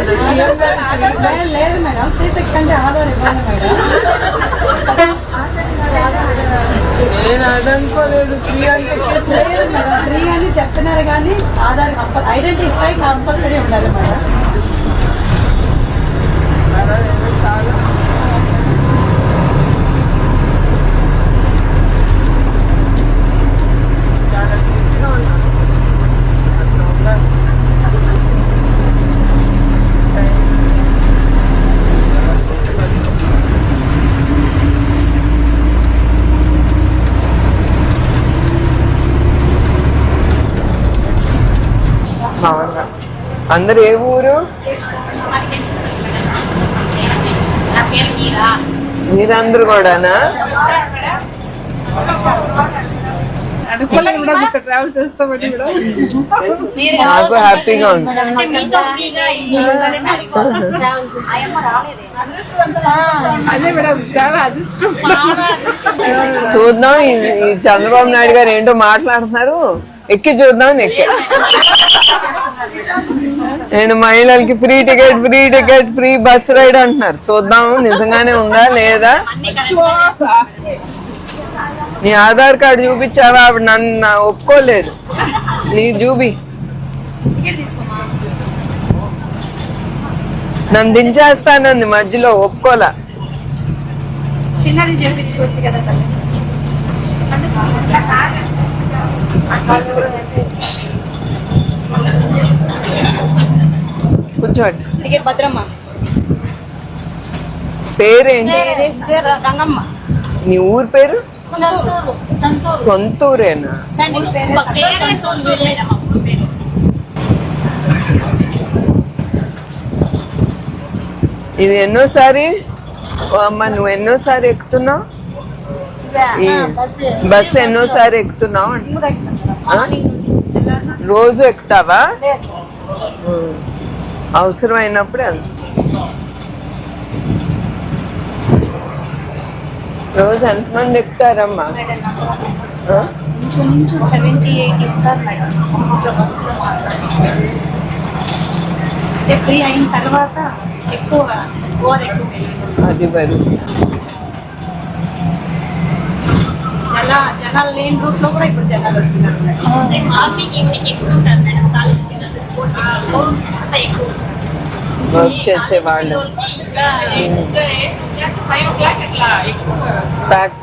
కదా సీఎం గారు లేదు మేడం, ఫ్రీ సెకండ్ ఆధార్ ఇవ్వాలి మేడం. నేను అదనుకోలేదు ఫ్రీ అంటే. లేదు మేడం, ఫ్రీ అని చెప్తున్నారు కానీ ఆధార్ ఐడెంటిఫై కంపల్సరీ ఉండాలి మేడం. చాలా చాలా స్ట్రిక్ట్గా ఉన్నాను. అట్లా ఉండాలి. బాగున్నా. అందరు ఏ ఊరు? మీరందరూ కూడానా? ట్రావెల్ చేస్తామండి నాకు హ్యాపీగా ఉంది. చూద్దాం ఈ చంద్రబాబు నాయుడు గారు ఏంటో మాట్లాడుతున్నారు. ఎక్కి చూద్దాం. నేను మహిళలకి free ticket free bus ride అంటున్నారు. చూద్దాం నిజంగానే ఉందా లేదా. నీ ఆధార్ కార్డు చూపించావా? ఆవిడ నన్ను ఒప్పుకోలేదు. నీ చూపి. నన్ను దించేస్తానంది మధ్యలో, ఒప్పుకోలా. చిన్నది చేయించుకోవచ్చు కదా. కూర్చోండి. భద్రమ్మ పేరేంటి? గంగమ్మ. నీ ఊరు పేరు? సొంతూరేనా? ఇది ఎన్నోసారి అమ్మ? నువ్వు ఎన్నోసారి ఎక్కుతున్నావు ఈ బస్సు? ఎన్నోసారి ఎక్కుతున్నావు? రోజు ఎక్కుతావా? అవసరమైనప్పుడే. రోజు ఎంతమంది ఎక్కుతారమ్మా? ఫ్రీ అయిన తర్వాత ఎక్కువ అది మరి జనాలు లేని రూట్ లో కూడా ఇప్పుడు జనాలు వస్తున్నారు. వర్క్ చేసే వాళ్ళు ప్యాక్